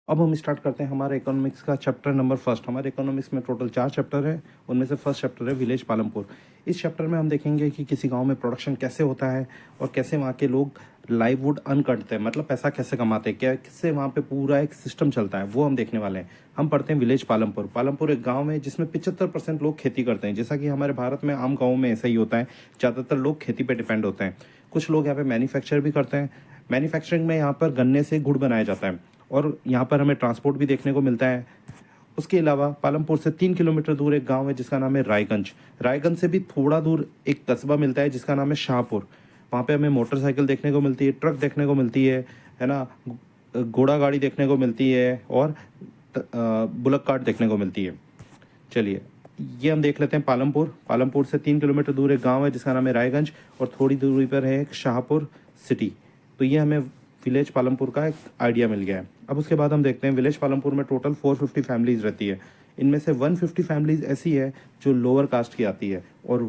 अब हम स्टार्ट करते हैं हमारे इकोनॉमिक्स का चैप्टर नंबर फर्स्ट। हमारे इकोनॉमिक्स में टोटल 4 चैप्टर है, उनमें से फर्स्ट चैप्टर है विलेज पालमपुर। इस चैप्टर में हम देखेंगे कि किसी गांव में प्रोडक्शन कैसे होता है और कैसे वहाँ के लोग लाइववुड अर्न करते हैं, मतलब पैसा कैसे कमाते हैं, कैसे वहाँ पे पूरा एक सिस्टम चलता है, वो हम देखने वाले हैं। हम पढ़ते हैं विलेज पालमपुर। पालमपुर एक गाँव है जिसमें 75% लोग खेती करते हैं। जैसा कि हमारे भारत में आम गाँव में ऐसा ही होता है, ज़्यादातर लोग खेती पर डिपेंड होते हैं। कुछ लोग यहाँ पे मैन्युफैक्चर भी करते हैं। मैन्युफैक्चरिंग में यहाँ पर गन्ने से गुड़ बनाया जाता है और यहाँ पर हमें ट्रांसपोर्ट भी देखने को मिलता है। उसके अलावा पालमपुर से 3 किलोमीटर दूर एक गांव है जिसका नाम है रायगंज। रायगंज से भी थोड़ा दूर एक कस्बा मिलता है जिसका नाम है शाहपुर। वहाँ पे हमें मोटरसाइकिल देखने को मिलती है, ट्रक देखने को मिलती है ना, घोड़ा गाड़ी देखने को मिलती है और बुलक कार्ट देखने को मिलती है। चलिए ये हम देख लेते हैं पालमपुर। पालमपुर से 3 किलोमीटर दूर एक गांव है जिसका नाम है रायगंज और थोड़ी दूरी पर है एक शाहपुर सिटी। तो ये हमें विलेज पालमपुर का एक आइडिया मिल गया है। अब उसके बाद हम देखते हैं विलेज पालमपुर में टोटल 450 फैमिलीज रहती है। इनमें से 150 फैमिलीज ऐसी है जो लोअर कास्ट की आती है और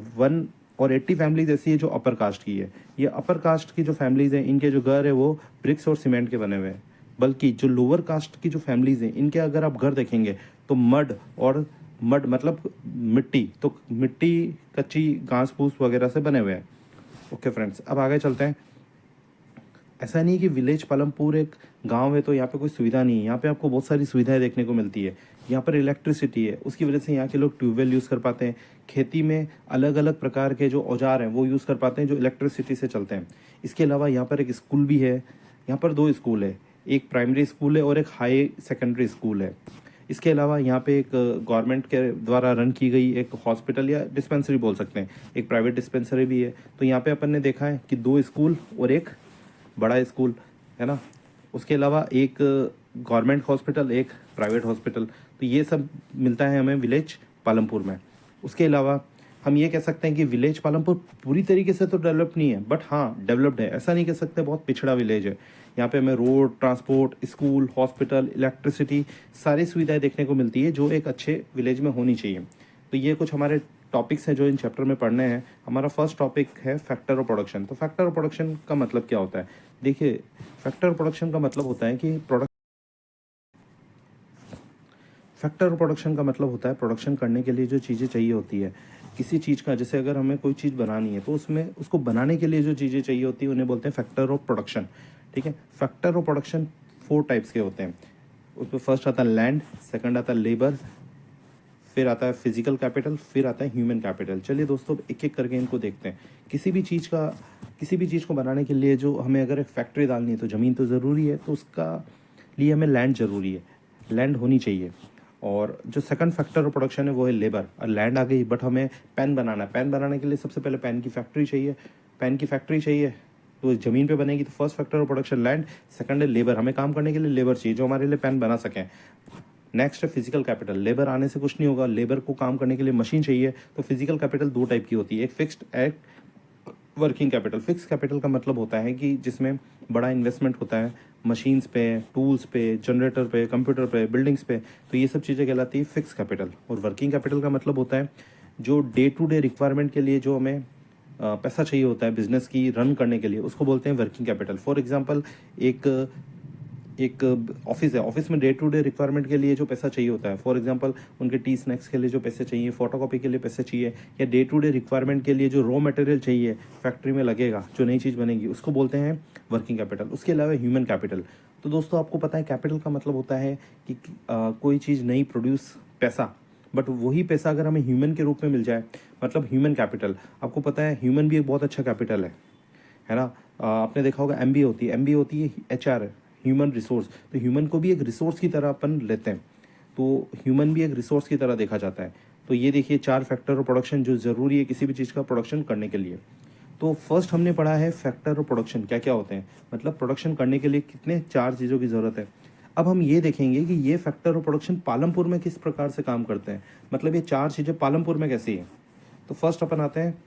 80 फैमिलीज ऐसी है जो अपर कास्ट की है। ये अपर कास्ट की जो फैमिलीज हैं इनके जो घर है वो ब्रिक्स और सीमेंट के बने हुए हैं, बल्कि जो लोअर कास्ट की जो फैमिलीज हैं इनके अगर आप घर देखेंगे तो मड मतलब मिट्टी, तो मिट्टी कच्ची घास फूस वगैरह से बने हुए हैं। ओके फ्रेंड्स, अब आगे चलते हैं। ऐसा नहीं कि विलेज पालमपुर एक गांव है तो यहाँ पे कोई सुविधा नहीं है। यहाँ पे आपको बहुत सारी सुविधाएं देखने को मिलती है। यहाँ पर इलेक्ट्रिसिटी है, उसकी वजह से यहाँ के लोग ट्यूबवेल यूज़ कर पाते हैं। खेती में अलग अलग प्रकार के जो औजार हैं वो यूज़ कर पाते हैं जो इलेक्ट्रिसिटी से चलते हैं। इसके अलावा यहाँ पर एक स्कूल भी है। यहाँ पर 2 स्कूल है, एक प्राइमरी स्कूल है और एक हाई सेकेंडरी स्कूल है। इसके अलावा यहाँ पे एक गवर्नमेंट के द्वारा रन की गई एक हॉस्पिटल या डिस्पेंसरी बोल सकते हैं, एक प्राइवेट डिस्पेंसरी भी है। तो यहाँ पे अपन ने देखा है कि 2 स्कूल और एक बड़ा स्कूल है ना। उसके अलावा एक गवर्नमेंट हॉस्पिटल, एक प्राइवेट हॉस्पिटल। तो ये सब मिलता है हमें विलेज पालमपुर में। उसके अलावा हम ये कह सकते हैं कि विलेज पालमपुर पूरी तरीके से तो डेवलप नहीं है, बट हाँ डेवलप्ड है। ऐसा नहीं कह सकते बहुत पिछड़ा विलेज है। यहाँ पे हमें road, transport, school, hospital, electricity सारी सुविधाएं देखने को मिलती है जो एक अच्छे विलेज में होनी चाहिए। तो ये कुछ हमारे टॉपिक्स हैं जो इन चैप्टर में पढ़ने हैं। हमारा फर्स्ट टॉपिक है फैक्टर ऑफ प्रोडक्शन। तो फैक्टर ऑफ प्रोडक्शन का मतलब क्या होता है? देखिए, फैक्टर ऑफ प्रोडक्शन का मतलब होता है कि फैक्टर ऑफ प्रोडक्शन का मतलब होता है प्रोडक्शन करने के लिए जो चीज़ें चाहिए होती है किसी चीज़ का। जैसे अगर हमें कोई चीज़ बनानी है तो उसमें उसको बनाने के लिए जो चीज़ें चाहिए होती है उन्हें बोलते हैं फैक्टर ऑफ प्रोडक्शन। ठीक है, फैक्टर ऑफ प्रोडक्शन 4 टाइप्स के होते हैं। उसमें फर्स्ट आता है लैंड, सेकंड आता है लेबर, फिर आता है फिजिकल कैपिटल, फिर आता है ह्यूमन कैपिटल। चलिए दोस्तों एक एक करके इनको देखते हैं। किसी भी चीज़ को बनाने के लिए जो हमें अगर एक फैक्ट्री डालनी है तो ज़मीन तो ज़रूरी है, तो उसका लिए हमें लैंड ज़रूरी है, लैंड होनी चाहिए। और जो सेकंड फैक्टर ऑफ प्रोडक्शन है वो है लेबर। और लैंड आ गई, बट हमें पेन बनाना है। पेन बनाने के लिए सबसे पहले पेन की फैक्ट्री चाहिए। पेन की फैक्ट्री चाहिए तो ज़मीन पे बनेगी। तो first factor of production land, second है लेबर, हमें काम करने के लिए लेबर चाहिए जो हमारे लिए पेन बना सकें। नेक्स्ट है फिजिकल कैपिटल। लेबर आने से कुछ नहीं होगा, लेबर को काम करने के लिए मशीन चाहिए। तो फिजिकल कैपिटल 2 टाइप की होती है, एक फिक्स्ड, एक वर्किंग कैपिटल। फिक्स कैपिटल का मतलब होता है कि जिसमें बड़ा इन्वेस्टमेंट होता है मशीन्स पे, टूल्स पे, जनरेटर पे, कंप्यूटर पे, बिल्डिंग्स पे। तो ये सब चीज़ें कहलाती है फिक्स कैपिटल। और वर्किंग कैपिटल का मतलब होता है जो डे टू डे रिक्वायरमेंट के लिए जो हमें पैसा चाहिए होता है बिजनेस की रन करने के लिए, उसको बोलते हैं वर्किंग कैपिटल। फॉर एग्जांपल एक एक ऑफिस है, ऑफिस में डे टू डे रिक्वायरमेंट के लिए जो पैसा चाहिए होता है, फॉर एग्जांपल उनके टी स्नैक्स के लिए जो पैसे चाहिए, फोटोकॉपी के लिए पैसे चाहिए, या डे टू डे रिक्वायरमेंट के लिए जो रॉ मटेरियल चाहिए फैक्ट्री में लगेगा, जो नई चीज़ बनेगी, उसको बोलते हैं वर्किंग कैपिटल। उसके अलावा ह्यूमन कैपिटल। तो दोस्तों आपको पता है कैपिटल का मतलब होता है कि कोई चीज़ नई प्रोड्यूस पैसा, बट वही पैसा अगर हमें ह्यूमन के रूप में मिल जाए, मतलब ह्यूमन कैपिटल। आपको पता है ह्यूमन भी एक बहुत अच्छा कैपिटल है ना। आपने देखा होगा एमबीए होती है, एमबीए होती है एचआर, ह्यूमन रिसोर्स। तो ह्यूमन को भी एक रिसोर्स की तरह अपन लेते हैं, तो ह्यूमन भी एक रिसोर्स की तरह देखा जाता है। तो ये देखिए 4 फैक्टर ऑफ प्रोडक्शन जो ज़रूरी है किसी भी चीज़ का प्रोडक्शन करने के लिए। तो फर्स्ट हमने पढ़ा है फैक्टर ऑफ प्रोडक्शन क्या क्या होते हैं, मतलब प्रोडक्शन करने के लिए कितने 4 चीज़ों की ज़रूरत है। अब हम ये देखेंगे कि ये फैक्टर ऑफ प्रोडक्शन पालमपुर में किस प्रकार से काम करते हैं, मतलब ये 4 चीज़ें पालमपुर में कैसी हैं। तो फर्स्ट अपन आते हैं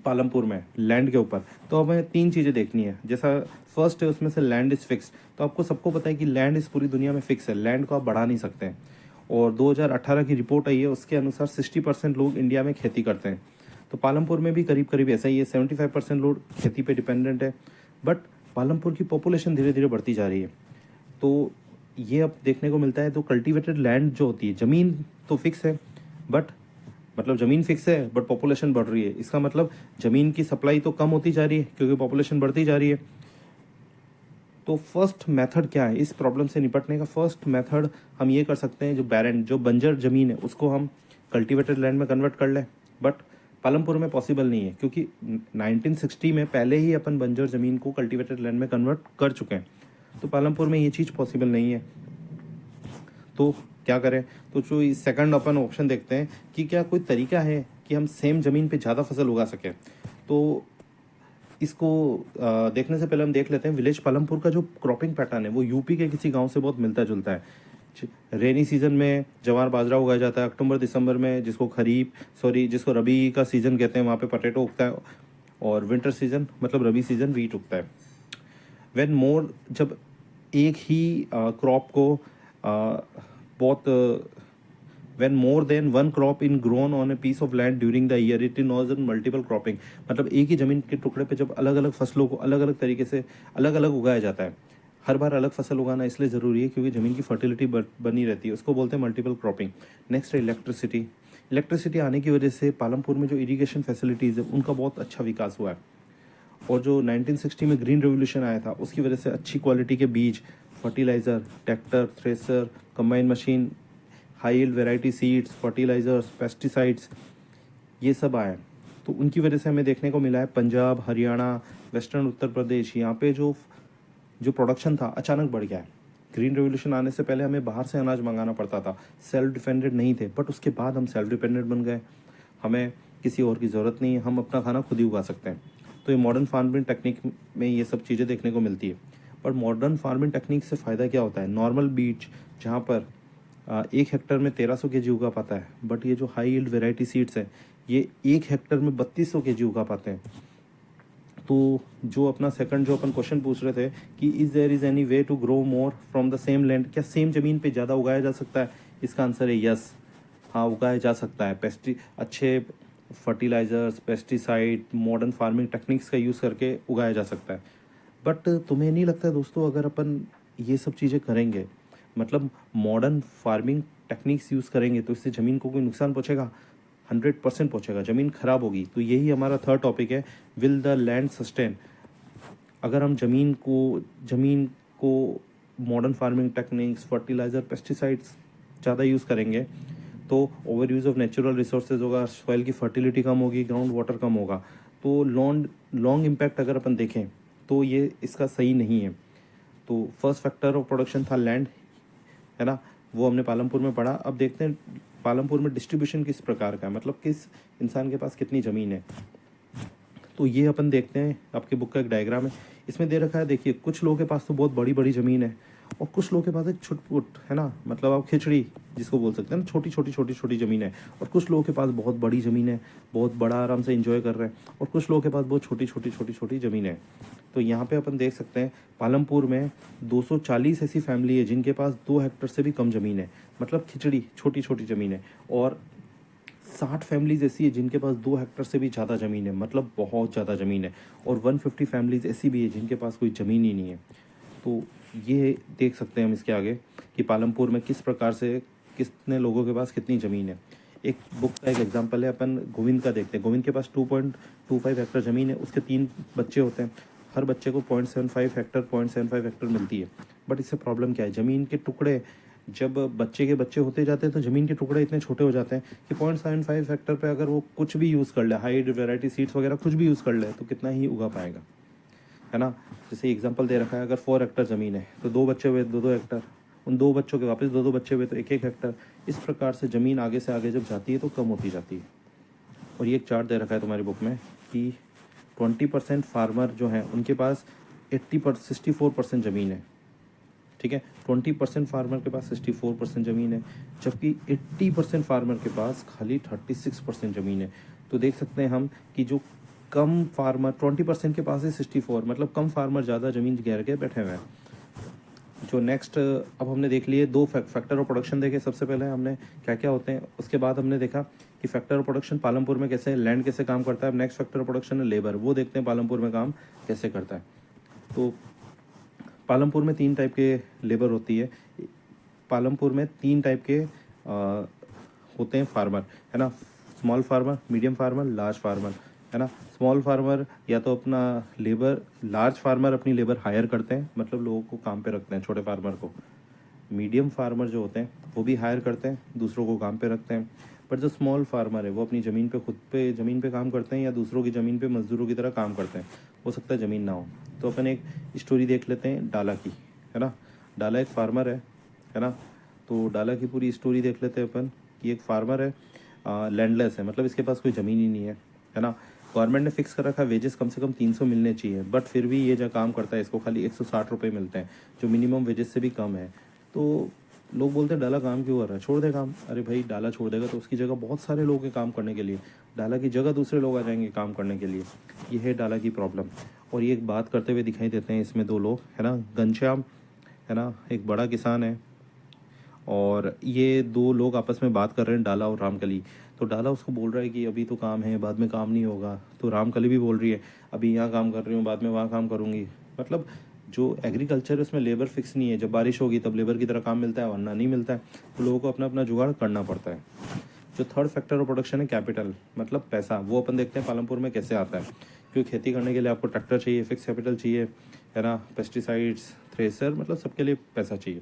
पालमपुर में लैंड के ऊपर। तो हमें 3 चीज़ें देखनी है। जैसा फर्स्ट है उसमें से लैंड इज़ फिक्स। तो आपको सबको पता है कि लैंड इस पूरी दुनिया में फिक्स है, लैंड को आप बढ़ा नहीं सकते हैं। और 2018 की रिपोर्ट आई है, उसके अनुसार 60% लोग इंडिया में खेती करते हैं। तो पालमपुर में भी करीब करीब ऐसा ही है, 75% लोग खेती पे डिपेंडेंट है। बट पालमपुर की पॉपुलेशन धीरे धीरे बढ़ती जा रही है। तो ये अब देखने को मिलता है। तो कल्टीवेटेड लैंड जो होती है, ज़मीन तो फिक्स है, बट मतलब ज़मीन फिक्स है बट पॉपुलेशन बढ़ रही है। इसका मतलब ज़मीन की सप्लाई तो कम होती जा रही है क्योंकि पॉपुलेशन बढ़ती जा रही है। तो फर्स्ट मेथड क्या है इस प्रॉब्लम से निपटने का? फर्स्ट मेथड हम ये कर सकते हैं, जो बैरन, जो बंजर ज़मीन है, उसको हम कल्टीवेटेड लैंड में कन्वर्ट कर लें। बट पालमपुर में पॉसिबल नहीं है क्योंकि 1960 में पहले ही अपन बंजर ज़मीन को कल्टीवेटेड लैंड में कन्वर्ट कर चुके हैं। तो पालमपुर में ये चीज़ पॉसिबल नहीं है। तो क्या करें? तो जो सेकंड अपन ऑप्शन देखते हैं कि क्या कोई तरीका है कि हम सेम ज़मीन पे ज़्यादा फसल उगा सकें। तो इसको देखने से पहले हम देख लेते हैं विलेज पालमपुर का जो क्रॉपिंग पैटर्न है वो यूपी के किसी गांव से बहुत मिलता जुलता है। रेनी सीजन में जवार बाजरा उगाया जाता है, अक्टूबर दिसंबर में जिसको रबी का सीजन कहते हैं वहाँ पे पटेटो उगता है, और विंटर सीजन मतलब रबी सीजन वीट उगता है। वेन मोर, जब एक ही क्रॉप को बहुत when more than one crop in grown on a piece of land during the year, it is known as multiple cropping। मतलब एक ही जमीन के टुकड़े पे जब अलग अलग फसलों को अलग अलग तरीके से अलग अलग उगाया जाता है। हर बार अलग फसल उगाना इसलिए ज़रूरी है क्योंकि ज़मीन की फर्टिलिटी बनी रहती है, उसको बोलते हैं मल्टीपल क्रॉपिंग। नेक्स्ट है इलेक्ट्रिसिटी। इलेक्ट्रिसिटी आने की वजह से पालमपुर में जो इरीगेशन फैसिलिटीज़ है उनका बहुत अच्छा विकास हुआ है। और जो 1960 में ग्रीन रेवोल्यूशन आया था उसकी वजह से अच्छी क्वालिटी के बीज, fertiliser, tractor, thresher, combine machine, high yield variety seeds, fertilisers, pesticides, ये सब आए। तो उनकी वजह से हमें देखने को मिला है पंजाब, हरियाणा, वेस्टर्न उत्तर प्रदेश, यहाँ पे जो जो प्रोडक्शन था अचानक बढ़ गया है। ग्रीन रेवोल्यूशन आने से पहले हमें बाहर से अनाज मंगाना पड़ता था, सेल्फ डिपेंडेंट नहीं थे, बट उसके बाद हम सेल्फ डिपेंडेंट बन गए। हमें किसी और की ज़रूरत नहीं है, हम अपना खाना खुद ही उगा सकते हैं। तो ये मॉडर्न फार्मिंग टेक्निक में ये सब चीज़ें देखने को मिलती है। पर मॉडर्न फार्मिंग टेक्निक से फ़ायदा क्या होता है? नॉर्मल बीज जहाँ पर 1 हेक्टर में 1300 केजी उगा पाता है, बट ये जो हाई यील्ड वेराइटी सीड्स हैं ये 1 हेक्टर में 3200 केजी उगा पाते हैं। तो जो अपना सेकंड जो अपन क्वेश्चन पूछ रहे थे कि is there is any way to grow more from the same land, क्या सेम ज़मीन पे ज़्यादा उगाया जा सकता है? इसका आंसर है यस, हाँ उगाया जा सकता है। अच्छे fertilisers, pesticide, modern farming techniques का यूज़ करके उगाया जा सकता है। बट तुम्हें नहीं लगता है दोस्तों, अगर अपन ये सब चीज़ें करेंगे, मतलब मॉडर्न फार्मिंग टेक्निक्स यूज़ करेंगे, तो इससे ज़मीन को कोई नुकसान पहुँचेगा? 100% पहुँचेगा, ज़मीन खराब होगी। तो यही हमारा थर्ड टॉपिक है, विल द लैंड सस्टेन। अगर हम ज़मीन को modern farming techniques, fertiliser, pesticides ज़्यादा यूज़ करेंगे तो over use of natural resources होगा, सॉइल की फर्टिलिटी कम होगी, ग्राउंड वाटर कम होगा। तो लॉन्ग इम्पैक्ट अगर अपन देखें तो ये इसका सही नहीं है। तो फर्स्ट फैक्टर ऑफ प्रोडक्शन था लैंड, है ना, वो हमने पालमपुर में पढ़ा। अब देखते हैं पालमपुर में डिस्ट्रीब्यूशन किस प्रकार का है, मतलब किस इंसान के पास कितनी ज़मीन है। तो ये अपन देखते हैं, आपकी बुक का एक डायग्राम है, इसमें दे रखा है। देखिए कुछ लोगों के पास तो बहुत बड़ी बड़ी ज़मीन है और कुछ लोगों के पास एक छुटपुट, है ना, मतलब आप खिचड़ी जिसको बोल सकते हैं ना, छोटी छोटी ज़मीन है। और कुछ लोगों के पास बहुत बड़ी ज़मीन है, बहुत बड़ा आराम से इंजॉय कर रहे हैं, और कुछ लोगों के पास बहुत छोटी छोटी ज़मीन है। तो यहाँ पे अपन देख सकते हैं पालमपुर में 240 ऐसी फैमिली है जिनके पास 2 हेक्टर से भी कम ज़मीन है, मतलब खिचड़ी छोटी छोटी ज़मीन है। और 60 फैमिलीज ऐसी है जिनके पास 2 हेक्टर से भी ज़्यादा ज़मीन है, मतलब बहुत ज़्यादा ज़मीन है। और 150 फैमिलीज ऐसी भी है जिनके पास कोई ज़मीन ही नहीं है। तो ये देख सकते हैं हम इसके आगे कि पालमपुर में किस प्रकार से कितने लोगों के पास कितनी ज़मीन है। एक बुक का एक एग्जांपल है, अपन गोविंद का देखते हैं। गोविंद के पास 2.25 हेक्टर ज़मीन है, उसके 3 बच्चे होते हैं, हर बच्चे को 0.75 हेक्टर मिलती है। बट इससे प्रॉब्लम क्या है, ज़मीन के टुकड़े जब बच्चे के बच्चे होते जाते हैं तो ज़मीन के टुकड़े इतने छोटे हो जाते हैं कि 0.75 हेक्टर पे अगर वो कुछ भी यूज़ कर ले, हाइड वैरायटी सीड्स वगैरह कुछ भी यूज़ कर ले, तो कितना ही उगा पाएगा, है ना। जैसे एग्जांपल दे रखा है, अगर 4 हेक्टर ज़मीन है तो 2 बच्चे हुए 2 हेक्टर, उन 2 बच्चों के वापस 2 बच्चे हुए तो 1 हेक्टर। इस प्रकार से ज़मीन आगे से आगे जब जाती है तो कम होती जाती है। और ये एक चार्ट दे रखा है तुम्हारी बुक में कि 20% फार्मर जो हैं उनके पास 64% ज़मीन है, ठीक है। 20% फार्मर के पास 64% ज़मीन है, जबकि 80% फार्मर के पास खाली 36% ज़मीन है। तो देख सकते हैं हम कि जो कम फार्मर 20% के पास है 64, मतलब कम फार्मर ज़्यादा ज़मीन घेर के बैठे हुए हैं। जो नेक्स्ट अब हमने देख लिए 2 फैक्टर ऑफ प्रोडक्शन देखे। सबसे पहले हमने क्या क्या होते हैं, उसके बाद हमने देखा कि फैक्टर ऑफ प्रोडक्शन पालमपुर में कैसे लैंड कैसे काम करता है। नेक्स्ट फैक्टर ऑफ प्रोडक्शन है लेबर, वो देखते हैं पालमपुर में काम कैसे करता है। तो पालमपुर में 3 टाइप के लेबर होती है। पालमपुर में 3 टाइप के होते हैं फार्मर, है ना। Small farmer, medium farmer, large farmer, है ना। स्मॉल फार्मर या तो अपना लेबर, लार्ज फार्मर अपनी लेबर हायर करते हैं, मतलब लोगों को काम पे रखते हैं, छोटे फार्मर को। मीडियम फार्मर जो होते हैं वो भी हायर करते हैं, दूसरों को काम पे रखते हैं। पर जो स्मॉल फार्मर है वो अपनी ज़मीन पे, खुद पे ज़मीन पे काम करते हैं या दूसरों की ज़मीन पे मजदूरों की तरह काम करते हैं। हो सकता है ज़मीन ना हो। तो अपन एक स्टोरी देख लेते हैं डाला की, है ना। डाला एक फार्मर है ना। तो डाला की पूरी स्टोरी देख लेते हैं अपन कि एक फार्मर है, लैंडलेस है, मतलब इसके पास कोई ज़मीन ही नहीं है ना। गवर्नमेंट ने फिक्स कर रखा है वेजेस कम से कम 300 मिलने चाहिए, बट फिर भी ये जो काम करता है इसको खाली 160 रुपये मिलते हैं, जो मिनिमम वेजेस से भी कम है। तो लोग बोलते हैं डाला काम क्यों कर रहा है, छोड़ दे काम। अरे भाई, डाला छोड़ देगा तो उसकी जगह बहुत सारे लोग हैं काम करने के लिए, डाला की जगह दूसरे लोग आ जाएंगे काम करने के लिए। ये है डाला की प्रॉब्लम। और ये एक बात करते हुए दिखाई देते हैं इसमें 2 लोग, है ना। घनश्याम, है ना, एक बड़ा किसान है, और ये 2 लोग आपस में बात कर रहे हैं, डाला और रामकली। तो डाला उसको बोल रहा है कि अभी तो काम है, बाद में काम नहीं होगा। तो रामकली भी बोल रही है अभी यहाँ काम कर रही हूँ, बाद में वहाँ काम करूँगी। मतलब जो एग्रीकल्चर है उसमें लेबर फिक्स नहीं है, जब बारिश होगी तब लेबर की तरह काम मिलता है, वरना नहीं मिलता है। तो लोगों को अपना अपना जुगाड़ करना पड़ता है। जो थर्ड फैक्टर ऑफ प्रोडक्शन है कैपिटल, मतलब पैसा, वो अपन देखते हैं पालमपुर में कैसे आता है। क्योंकि खेती करने के लिए आपको ट्रैक्टर चाहिए, फिक्स कैपिटल चाहिए, है ना, पेस्टिसाइड्स, थ्रेसर, मतलब सबके लिए पैसा चाहिए।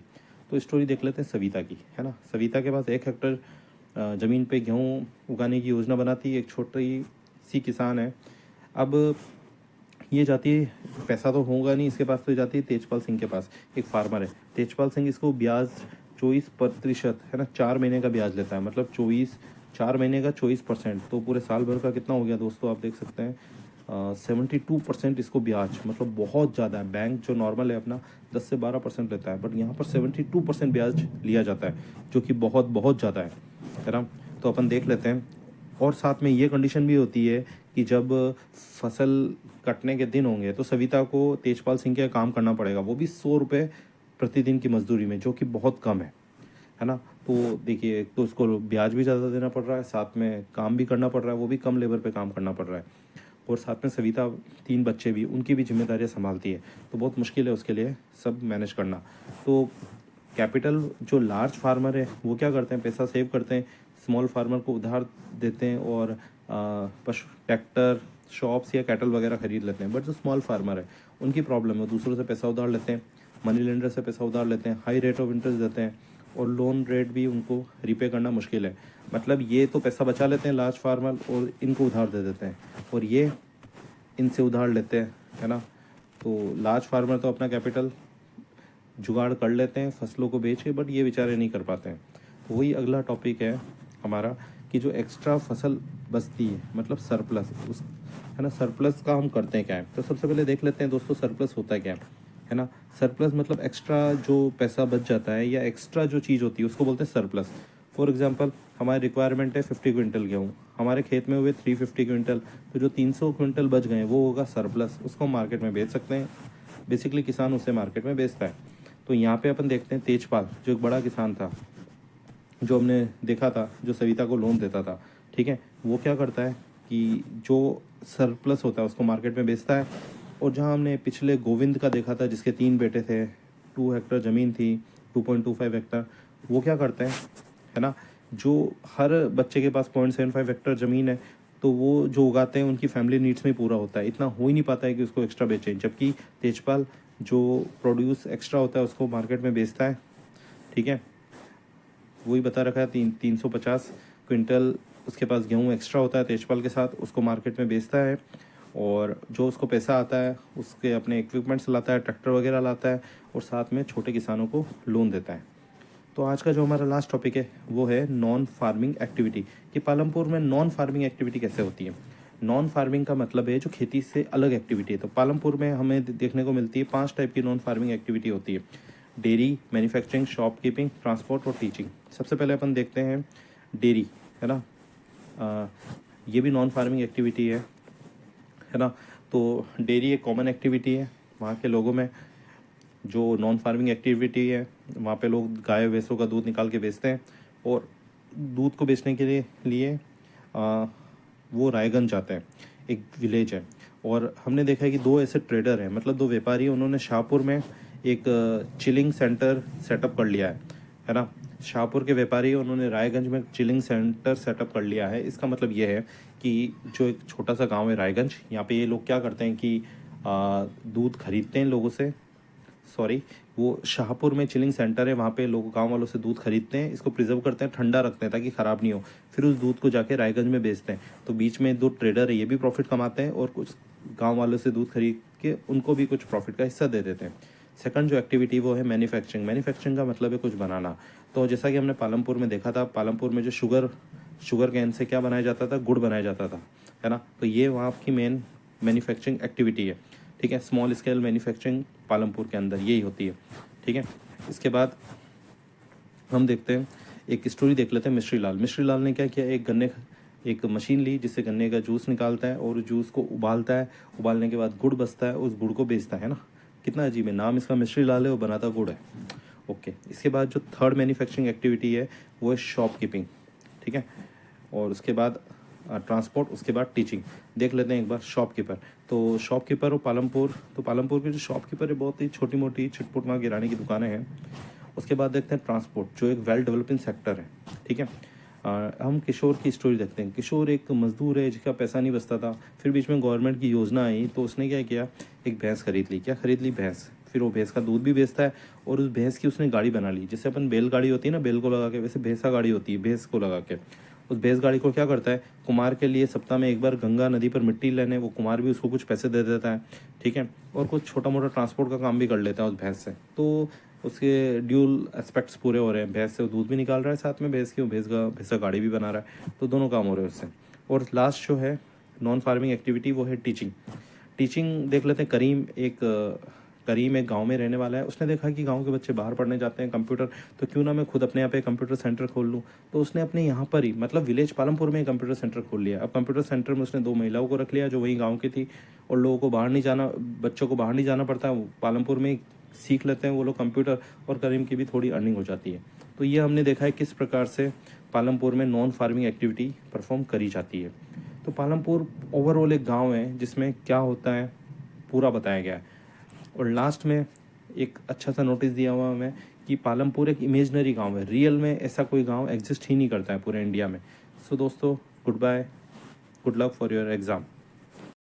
तो स्टोरी देख लेते हैं सविता की, है ना। सविता के पास 1 हेक्टर ज़मीन पे गेहूँ उगाने की योजना बनाती है, एक छोटी सी किसान है। अब ये जाती है, पैसा तो होगा नहीं इसके पास, तो जाती है तेजपाल सिंह के पास, एक फार्मर है तेजपाल सिंह। इसको ब्याज 24%, है ना, 4 महीने का ब्याज लेता है, मतलब 4 महीने का 24%, तो पूरे साल भर का कितना हो गया दोस्तों, आप देख सकते हैं 72% इसको ब्याज, मतलब बहुत ज़्यादा है। बैंक जो नॉर्मल है अपना 10 से 12% लेता है, बट यहाँ पर 72% ब्याज लिया जाता है, जो कि बहुत बहुत ज़्यादा है ना। तो अपन देख लेते हैं। और साथ में ये कंडीशन भी होती है कि जब फसल कटने के दिन होंगे तो सविता को तेजपाल सिंह के काम करना पड़ेगा, वो भी 100 रुपये प्रतिदिन की मजदूरी में, जो कि बहुत कम है ना। तो देखिए, एक तो उसको ब्याज भी ज़्यादा देना पड़ रहा है, साथ में काम भी करना पड़ रहा है, वो भी कम लेबर पे काम करना पड़ रहा है। और साथ में सविता 3 बच्चे भी, उनकी भी जिम्मेदारियाँ संभालती है, तो बहुत मुश्किल है उसके लिए सब मैनेज करना। तो कैपिटल, जो लार्ज फार्मर है वो क्या करते हैं, पैसा सेव करते हैं, स्मॉल फार्मर को उधार देते हैं और पशु, ट्रैक्टर, शॉप्स या कैटल वगैरह खरीद लेते हैं। बट जो स्मॉल फार्मर है उनकी प्रॉब्लम है, दूसरों से पैसा उधार लेते हैं, मनी लेंडर से पैसा उधार लेते हैं, हाई रेट ऑफ इंटरेस्ट देते हैं, और लोन रेट भी उनको रिपे करना मुश्किल है। मतलब ये तो पैसा बचा लेते हैं लार्ज फार्मर और इनको उधार दे देते हैं, और ये इनसे उधार लेते हैं, है ना। तो लार्ज फार्मर तो अपना कैपिटल जुगाड़ कर लेते हैं फसलों को बेच के, बट ये बेचारे नहीं कर पाते हैं। तो वही अगला टॉपिक है हमारा कि जो एक्स्ट्रा फसल बचती है, मतलब सरप्लस, उस, है ना, सरप्लस का हम करते हैं क्या है। तो सबसे पहले देख लेते हैं दोस्तों सरप्लस होता है क्या है ना। सरप्लस मतलब एक्स्ट्रा जो पैसा बच जाता है या एक्स्ट्रा जो चीज़ होती है उसको बोलते हैं सरप्लस। फॉर एग्जांपल, हमारी रिक्वायरमेंट है 50 क्विंटल गेहूँ, हमारे खेत में हुए 350 क्विंटल, तो जो 300 क्विंटल बच गए वो होगा सरप्लस, उसको हम मार्केट में बेच सकते हैं। बेसिकली किसान उसे मार्केट में बेचता है। तो यहाँ पे अपन देखते हैं तेजपाल, जो एक बड़ा किसान था, जो हमने देखा था, जो सविता को लोन देता था, ठीक है, वो क्या करता है कि जो सरप्लस होता है उसको मार्केट में बेचता है। और जहाँ हमने पिछले गोविंद का देखा था, जिसके 3 बेटे थे, 2 हेक्टर ज़मीन थी, 2.25 हेक्टर, वो क्या करते हैं, है ना, जो हर बच्चे के पास 0.75 हेक्टर ज़मीन है, तो वो जो उगाते हैं उनकी फैमिली नीड्स में पूरा होता है, इतना हो ही नहीं पाता है कि उसको एक्स्ट्रा बेचें। जबकि तेजपाल जो प्रोड्यूस एक्स्ट्रा होता है उसको मार्केट में बेचता है, ठीक है। वही बता रखा है, 350 क्विंटल उसके पास गेहूँ एक्स्ट्रा होता है तेजपाल के साथ, उसको मार्केट में बेचता है, और जो उसको पैसा आता है उसके अपने इक्विपमेंट्स लाता है, ट्रैक्टर वगैरह लाता है, और साथ में छोटे किसानों को लोन देता है। तो आज का जो हमारा लास्ट टॉपिक है वो है नॉन फार्मिंग एक्टिविटी, कि पालमपुर में नॉन फार्मिंग एक्टिविटी कैसे होती है। नॉन फार्मिंग का मतलब है जो खेती से अलग एक्टिविटी है। तो पालमपुर में हमें देखने को मिलती है 5 टाइप की नॉन फार्मिंग एक्टिविटी होती है। डेयरी, मैन्युफैक्चरिंग, शॉपकीपिंग, ट्रांसपोर्ट और टीचिंग। सबसे पहले अपन देखते हैं डेयरी, है ना। ये भी नॉन फार्मिंग एक्टिविटी है ना। तो डेयरी एक कॉमन एक्टिविटी है वहाँ के लोगों में। जो नॉन फार्मिंग एक्टिविटी है वहाँ पे लोग गाय भैंसों का दूध निकाल के बेचते हैं, और दूध को बेचने के लिए वो रायगंज जाते हैं, एक विलेज है। और हमने देखा है कि 2 ऐसे ट्रेडर हैं, मतलब 2 व्यापारी हैं, उन्होंने शाहपुर में एक चिलिंग सेंटर सेटअप कर लिया है ना। शाहपुर के व्यापारी उन्होंने रायगंज में चिलिंग सेंटर सेटअप कर लिया है। इसका मतलब ये है कि जो एक छोटा सा गांव है रायगंज, यहाँ पे ये लोग क्या करते हैं कि दूध खरीदते हैं लोगों से, सॉरी, वो शाहपुर में चिलिंग सेंटर है, वहाँ पे लोग गांव वालों से दूध खरीदते हैं, इसको प्रिजर्व करते हैं, ठंडा रखते हैं ताकि ख़राब नहीं हो, फिर उस दूध को जाके रायगंज में बेचते हैं। तो बीच में दो ट्रेडर है, ये भी प्रॉफिट कमाते हैं और कुछ गांव वालों से दूध खरीद के उनको भी कुछ प्रॉफिट का हिस्सा दे देते हैं। सेकंड जो एक्टिविटी वो है मैन्युफैक्चरिंग। मैन्युफैक्चरिंग का मतलब है कुछ बनाना। तो जैसा कि हमने पालमपुर में देखा था, पालमपुर में जो शुगर कैन से क्या बनाया जाता था, गुड़ बनाया जाता था, है ना। तो ये वहाँ की मेन मैन्युफैक्चरिंग एक्टिविटी है, ठीक है। स्मॉल स्केल मैन्युफैक्चरिंग पालमपुर के अंदर यही होती है, ठीक है। इसके बाद हम देखते हैं, एक स्टोरी देख लेते हैं। मिश्री लाल ने क्या किया, एक मशीन ली जिससे गन्ने का जूस निकालता है और जूस को उबालता है, उबालने के बाद गुड़ बचता है, उस गुड़ को बेचता है ना। कितना अजीब है, नाम इसका मिश्री लाल है और बनाता गुड़ है। ओके, इसके बाद जो थर्ड मैन्युफैक्चरिंग एक्टिविटी है वो है शॉपकीपिंग, ठीक है। और उसके बाद ट्रांसपोर्ट, उसके बाद टीचिंग। देख लेते हैं एक बार शॉपकीपर। तो शॉपकीपर और पालमपुर के जो शॉपकीपर है बहुत ही छोटी मोटी छिटपुट वहाँ किराने की दुकानें हैं। उसके बाद देखते हैं ट्रांसपोर्ट, जो एक वेल डेवलपिंग सेक्टर है, ठीक है। हम किशोर की स्टोरी देखते हैं। किशोर एक मजदूर है जिसका पैसा नहीं बचता था, फिर बीच में गवर्नमेंट की योजना आई तो उसने क्या किया, एक भैंस खरीद ली। क्या खरीद ली, भैंस। फिर वो भैंस का दूध भी बेचता है और उस भैंस की उसने गाड़ी बना ली, जैसे अपन बैलगाड़ी होती है ना, बैल को लगा के, वैसे भैंसा गाड़ी होती है भैंस को लगा के। उस भैंस गाड़ी को क्या करता है, कुमार के लिए सप्ताह में एक बार गंगा नदी पर मिट्टी लेने, वो कुमार भी उसको कुछ पैसे दे देता है, ठीक है। और कुछ छोटा मोटा ट्रांसपोर्ट का काम भी कर लेता है उस भैंस से। तो उसके ड्यूल एस्पेक्ट्स पूरे हो रहे हैं, भैंस से वो दूध भी निकाल रहा है, साथ में भैंस का गाड़ी भी बना रहा है, तो दोनों काम हो रहे हैं उससे। और लास्ट जो है नॉन फार्मिंग एक्टिविटी वो है टीचिंग देख लेते हैं। करीम एक गांव में रहने वाला है। उसने देखा कि गांव के बच्चे बाहर पढ़ने जाते हैं कंप्यूटर, तो क्यों ना मैं खुद अपने यहाँ पे कंप्यूटर सेंटर खोल लूँ। तो उसने अपने यहाँ पर ही, मतलब विलेज पालमपुर में कंप्यूटर सेंटर खोल लिया। अब कंप्यूटर सेंटर में उसने 2 महिलाओं को रख लिया जो वहीं गाँव की थी, और लोगों को बाहर नहीं जाना, बच्चों को बाहर नहीं जाना पड़ता, पालमपुर में ही सीख लेते हैं वो लोग कंप्यूटर, और करीम की भी थोड़ी अर्निंग हो जाती है। तो ये हमने देखा है किस प्रकार से पालमपुर में नॉन फार्मिंग एक्टिविटी परफॉर्म करी जाती है। तो पालमपुर ओवरऑल एक गांव है जिसमें क्या होता है पूरा बताया गया है। और लास्ट में एक अच्छा सा नोटिस दिया हुआ हमें कि पालमपुर एक इमेजनरी गांव है, रियल में ऐसा कोई गांव एग्जिस्ट ही नहीं करता है पूरे इंडिया में। सो दोस्तों, goodbye, good luck for your exam.